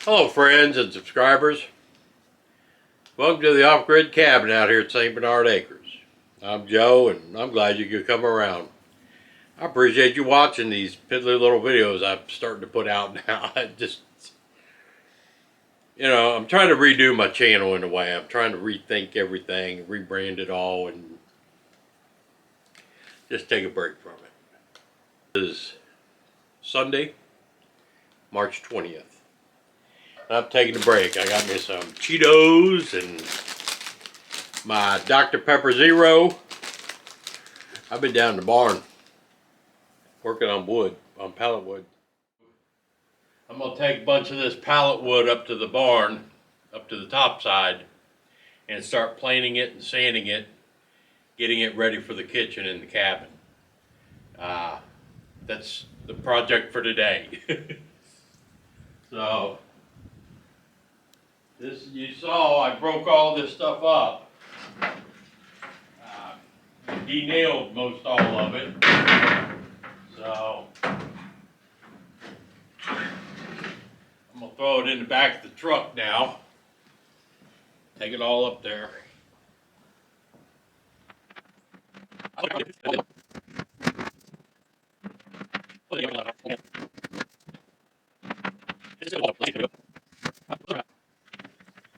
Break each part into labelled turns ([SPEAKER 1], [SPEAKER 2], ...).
[SPEAKER 1] Hello friends and subscribers. Welcome to the off-grid cabin out here at St. Bernard Acres. I'm Joe and I'm glad you could come around. I appreciate you watching these piddly little videos I'm starting to put out now. I'm trying to redo my channel in a way. I'm trying to rethink everything, rebrand it all, and just take a break from it. It is Sunday, March 20th. I'm taking a break. I got me some Cheetos and my Dr. Pepper Zero. I've been down in the barn working on wood, on pallet wood. I'm going to take a bunch of this pallet wood up to the barn, up to the top side, and start planing it and sanding it, getting it ready for the kitchen and the cabin. That's the project for today. So, this, you saw I broke all this stuff up. De-nailed most all of it. So, I'm going to throw it in the back of the truck now. Take it all up there.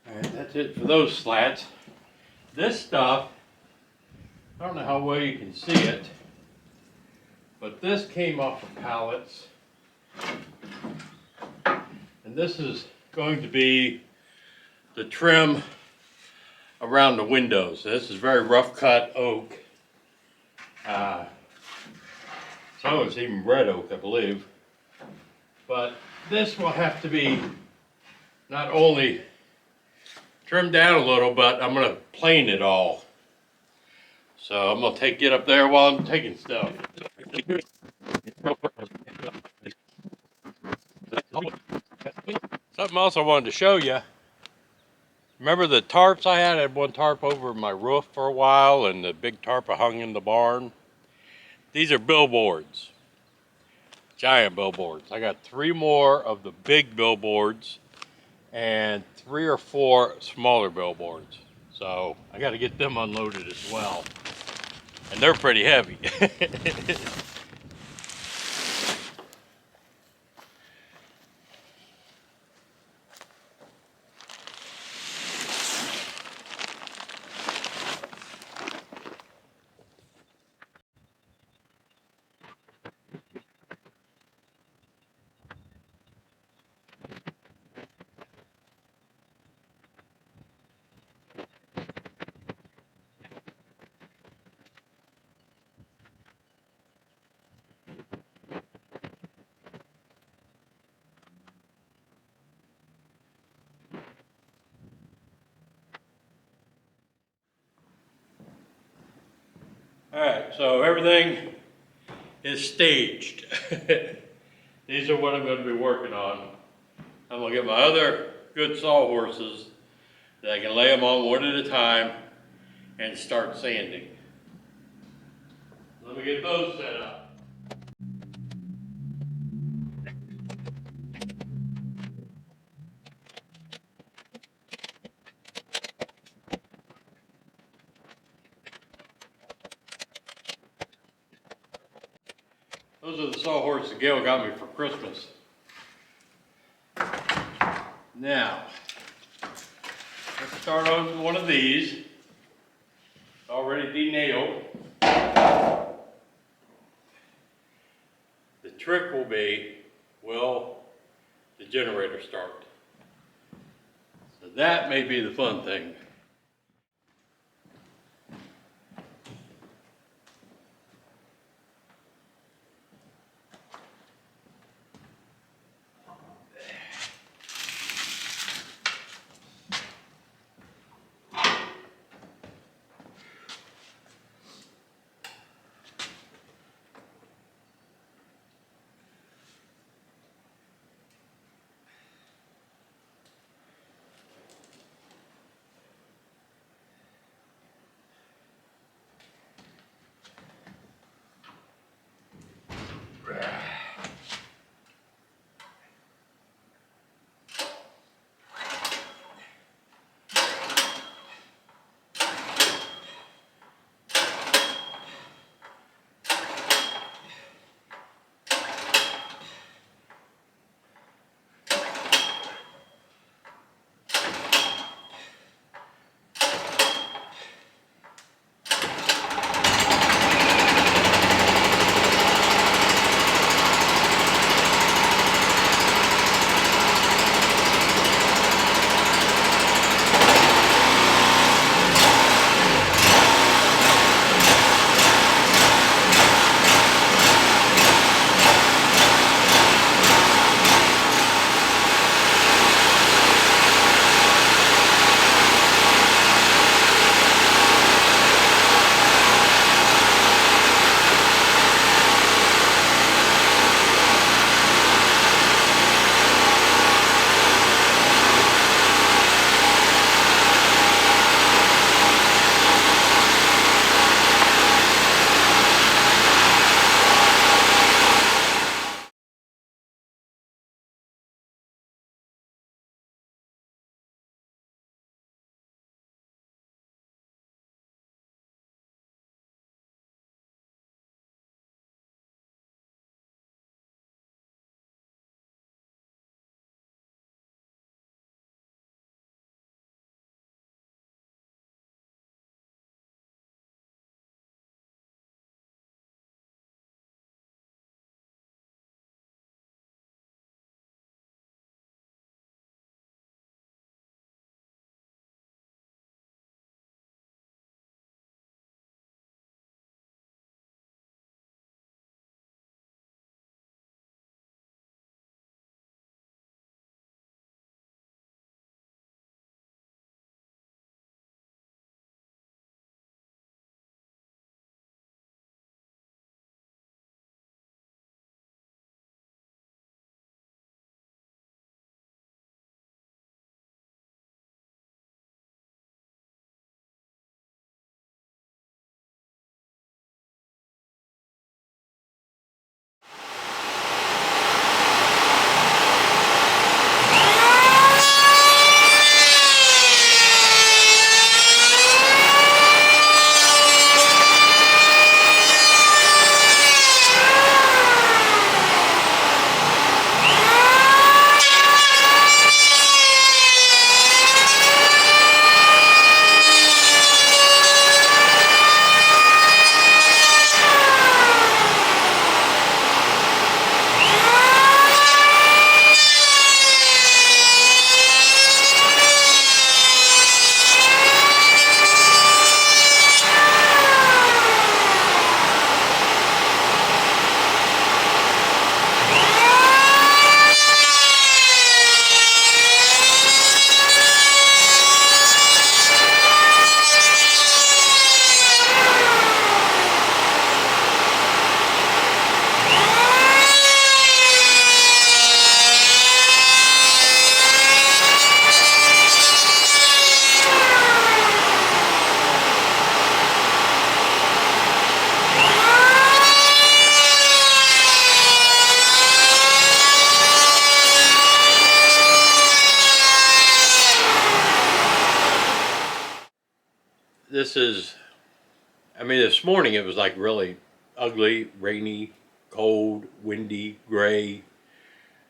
[SPEAKER 1] Alright, that's it for those slats. This stuff, I don't know how well you can see it, but this came off of pallets. And this is going to be the trim around the windows. This is very rough cut oak. Some of it's even red oak, I believe. But this will have to be not only trimmed down a little, but I'm going to plane it all. So I'm going to get up there while I'm taking stuff. Something else I wanted to show you. Remember the tarps I had? I had one tarp over my roof for a while and the big tarp I hung in the barn. These are billboards. Giant billboards. I got 3 more of the big billboards and 3 or 4 smaller billboards. So I got to get them unloaded as well. And they're pretty heavy. Alright, so everything is staged. These are what I'm going to be working on. I'm going to get my other good sawhorses that I can lay them on one at a time and start sanding. Let me get those set up. Those are the sawhorses Gail got me for Christmas. Now, let's start on with one of these. Already de-nailed. The trick will be, will the generator start? So that may be the fun thing. this is, I mean, this morning it was like really ugly, rainy, cold, windy, gray.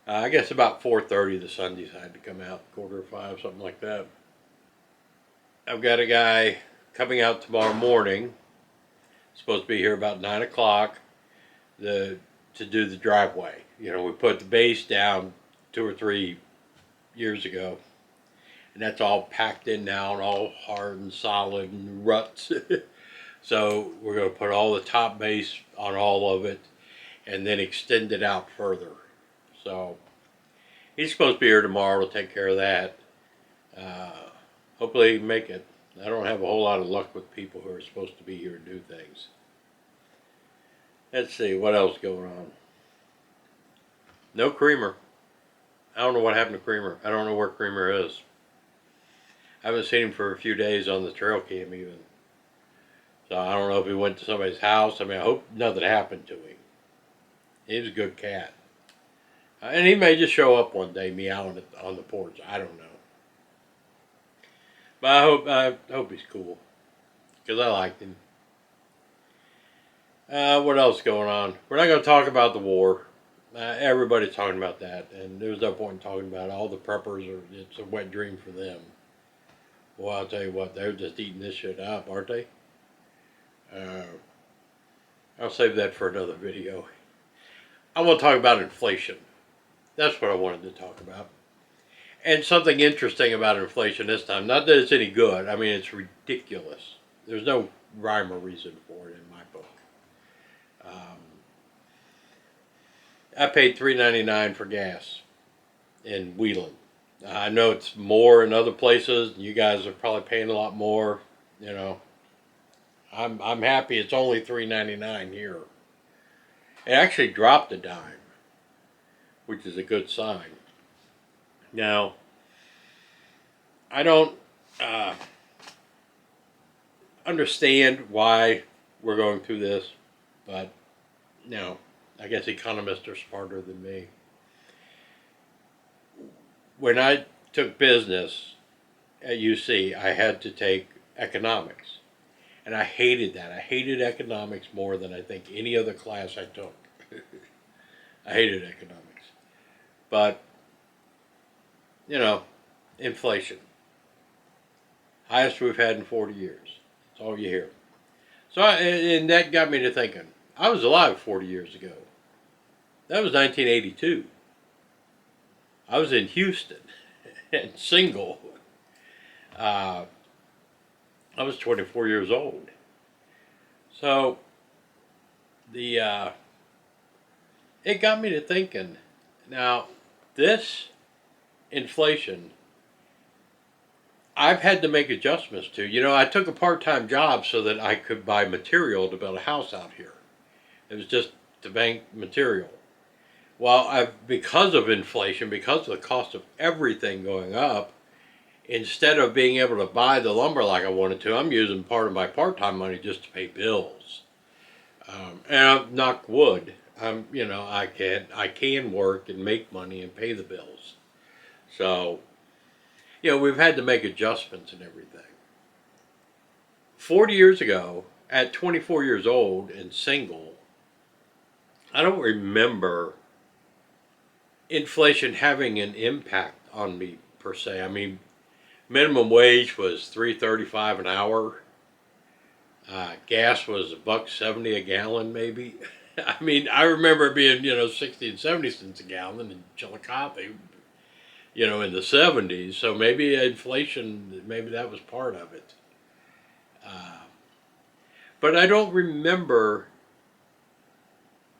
[SPEAKER 1] I guess about 4:30 the sun decided to come out, 4:45, something like that. I've got a guy coming out tomorrow morning, supposed to be here about 9 o'clock, to do the driveway. You know, we put the base down 2 or 3 years ago, and that's all packed in now and all hard and solid and ruts. So we're going to put all the top base on all of it and then extend it out further. So he's supposed to be here tomorrow to take care of that. Hopefully he can make it. I don't have a whole lot of luck with people who are supposed to be here to do things. Let's see, what else going on? No Creamer. I don't know what happened to Creamer. I don't know where Creamer is. I haven't seen him for a few days on the trail cam even. So I don't know if he went to somebody's house. I mean, I hope nothing happened to him. He was a good cat. And he may just show up one day meowing on the porch. I don't know. But I hope he's cool. Because I liked him. What else going on? We're not going to talk about the war. Everybody's talking about that. And there's no point in talking about it. All the preppers, it's a wet dream for them. Well, I'll tell you what, they're just eating this shit up, aren't they? I'll save that for another video. I want to talk about inflation. That's what I wanted to talk about. And something interesting about inflation this time. Not that it's any good. I mean, it's ridiculous. There's no rhyme or reason for it in my book. I paid $3.99 for gas in Wheeling. I know it's more in other places. You guys are probably paying a lot more. You know, I'm happy it's only $3.99 here. It actually dropped a dime, which is a good sign. Now, I don't understand why we're going through this, but no, I guess economists are smarter than me. When I took business at UC, I had to take economics. And I hated that. I hated economics more than I think any other class I took. I hated economics. But, you know, inflation. Highest we've had in 40 years. That's all you hear. So, and that got me to thinking. I was alive 40 years ago. That was 1982. I was in Houston and single. I was 24 years old. So, it got me to thinking. Now, this inflation, I've had to make adjustments to. You know, I took a part-time job so that I could buy material to build a house out here. It was just to bank material. Well, because of inflation, because of the cost of everything going up, instead of being able to buy the lumber like I wanted to, I'm using part of my part-time money just to pay bills. And I'm knock wood. You know, I can work and make money and pay the bills. So, you know, we've had to make adjustments and everything. 40 years ago, at 24 years old and single, I don't remember inflation having an impact on me per se. I mean, minimum wage was $3.35 an hour. Gas was $1.70 a gallon, maybe. I mean, I remember it being, 60 and 70 cents a gallon in Chillicothe, in the 70s. So maybe inflation, maybe that was part of it. But I don't remember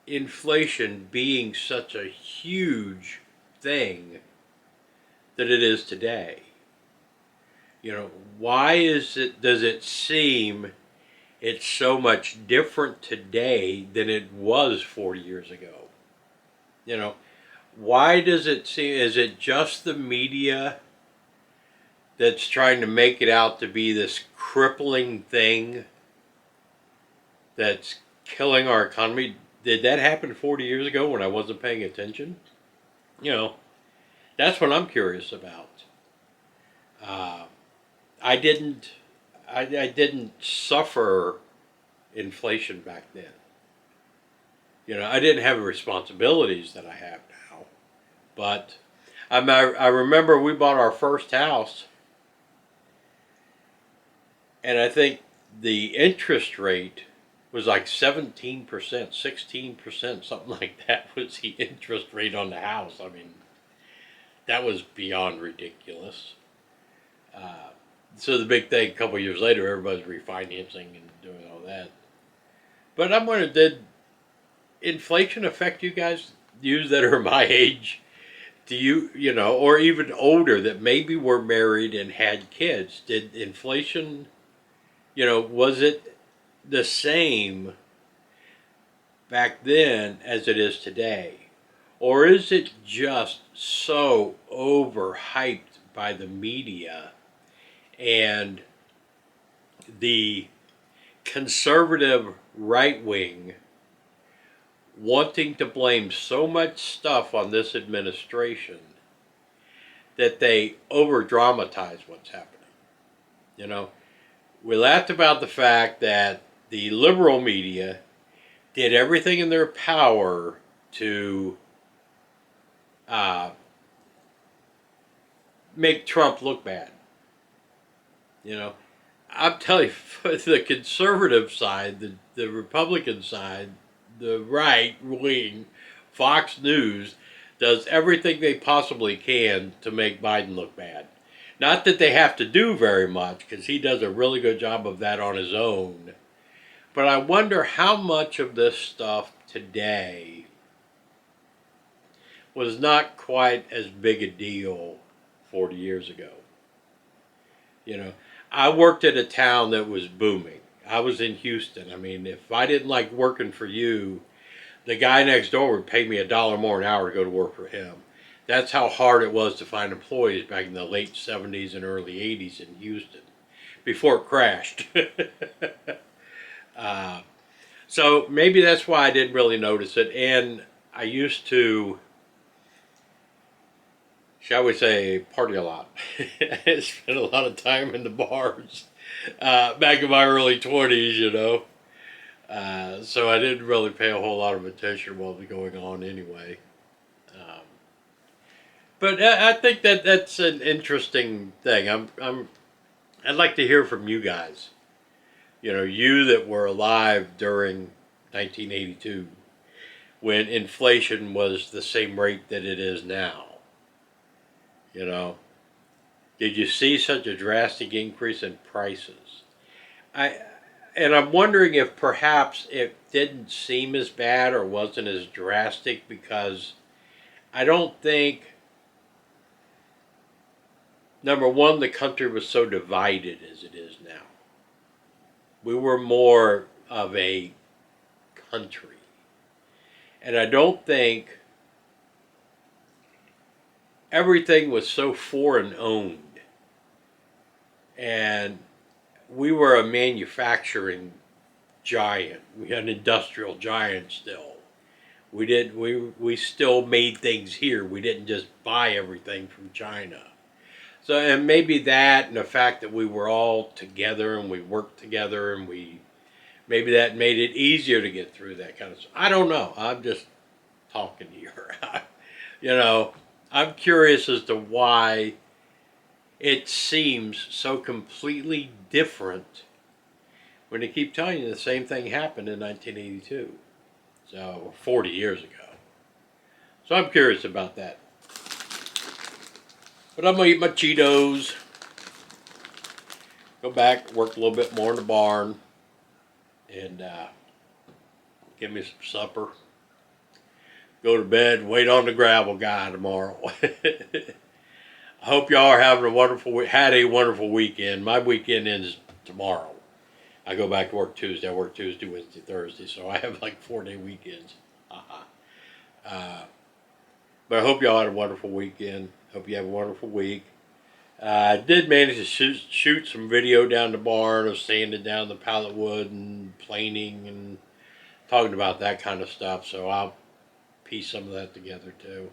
[SPEAKER 1] inflation being such a huge thing that it is today. Why does it seem it's so much different today than it was 40 years ago? Why does it seem, is it just the media that's trying to make it out to be this crippling thing that's killing our economy? Did that happen 40 years ago when I wasn't paying attention? That's what I'm curious about. I didn't suffer inflation back then. You know, I didn't have the responsibilities that I have now. But I remember we bought our first house, and I think the interest rate was like 17%, 16%, something like that was the interest rate on the house. I mean, that was beyond ridiculous. Uh, so the big thing, a couple of years later, everybody's refinancing and doing all that. But I'm wondering, did inflation affect you guys, you that are my age? Do you, you know, or even older that maybe were married and had kids? Did inflation, you know, was it the same back then as it is today? Or is it just so overhyped by the media and the conservative right wing wanting to blame so much stuff on this administration that they over dramatize what's happening? You know, we laughed about the fact that the liberal media did everything in their power to make Trump look bad. You know, I'm telling you, the conservative side, the Republican side, the right wing, Fox News does everything they possibly can to make Biden look bad. Not that they have to do very much, because he does a really good job of that on his own. But I wonder how much of this stuff today was not quite as big a deal 40 years ago. You know, I worked at a town that was booming. I was in Houston. I mean, if I didn't like working for you, the guy next door would pay me $1 more an hour to go to work for him. That's how hard it was to find employees back in the late 70s and early 80s in Houston, before it crashed. So maybe that's why I didn't really notice it. And I used to, shall we say, party a lot. I spent a lot of time in the bars back in my early 20s, you know. So I didn't really pay a whole lot of attention to what was going on anyway. But I think that that's an interesting thing. I'd like to hear from you guys. You know, you that were alive during 1982, when inflation was the same rate that it is now. You know, did you see such a drastic increase in prices? I'm wondering if perhaps it didn't seem as bad or wasn't as drastic because I don't think, number one, the country was so divided as it is now. We were more of a country. And I don't think everything was so foreign owned. And we were a manufacturing giant. We had an industrial giant still. We still made things here. We didn't just buy everything from China. So, and maybe that and the fact that we were all together and we worked together and maybe that made it easier to get through that kind of stuff. I don't know. I'm just talking to you. You know, I'm curious as to why it seems so completely different when they keep telling you the same thing happened in 1982. So, 40 years ago. So I'm curious about that. But I'm going to eat my Cheetos, go back, work a little bit more in the barn, and get me some supper. Go to bed, wait on the gravel guy tomorrow. I hope y'all are having had a wonderful weekend. My weekend ends tomorrow. I go back to work Tuesday. I work Tuesday, Wednesday, Thursday, so I have like 4-day weekends. But I hope y'all had a wonderful weekend. Hope you have a wonderful week. I did manage to shoot some video down the barn of sanding down the pallet wood and planing and talking about that kind of stuff. So I'll piece some of that together too,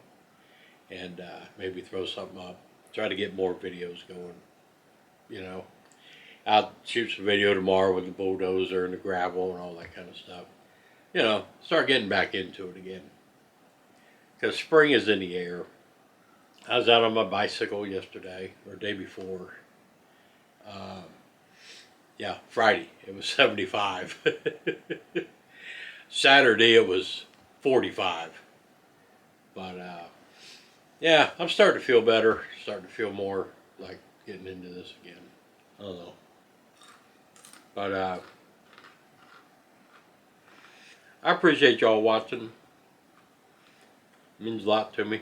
[SPEAKER 1] and maybe throw something up. Try to get more videos going. You know, I'll shoot some video tomorrow with the bulldozer and the gravel and all that kind of stuff. You know, start getting back into it again. Because spring is in the air. I was out on my bicycle yesterday, or day before. Um, yeah, Friday. It was 75. Saturday it was 45. But yeah, I'm starting to feel better. Starting to feel more like getting into this again. I don't know. But I appreciate y'all watching. It means a lot to me.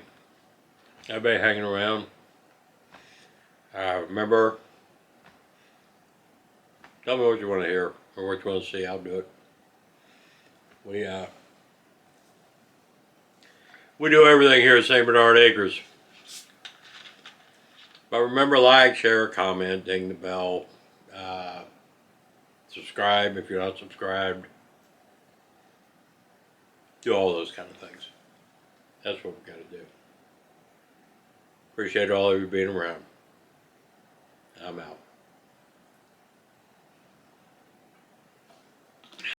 [SPEAKER 1] Everybody hanging around. Remember, tell me what you want to hear or what you want to see. I'll do it. We do everything here at St. Bernard Acres. But remember, like, share, comment, ding the bell, subscribe if you're not subscribed. Do all those kind of things. That's what we got to do. Appreciate all of you being around. I'm out.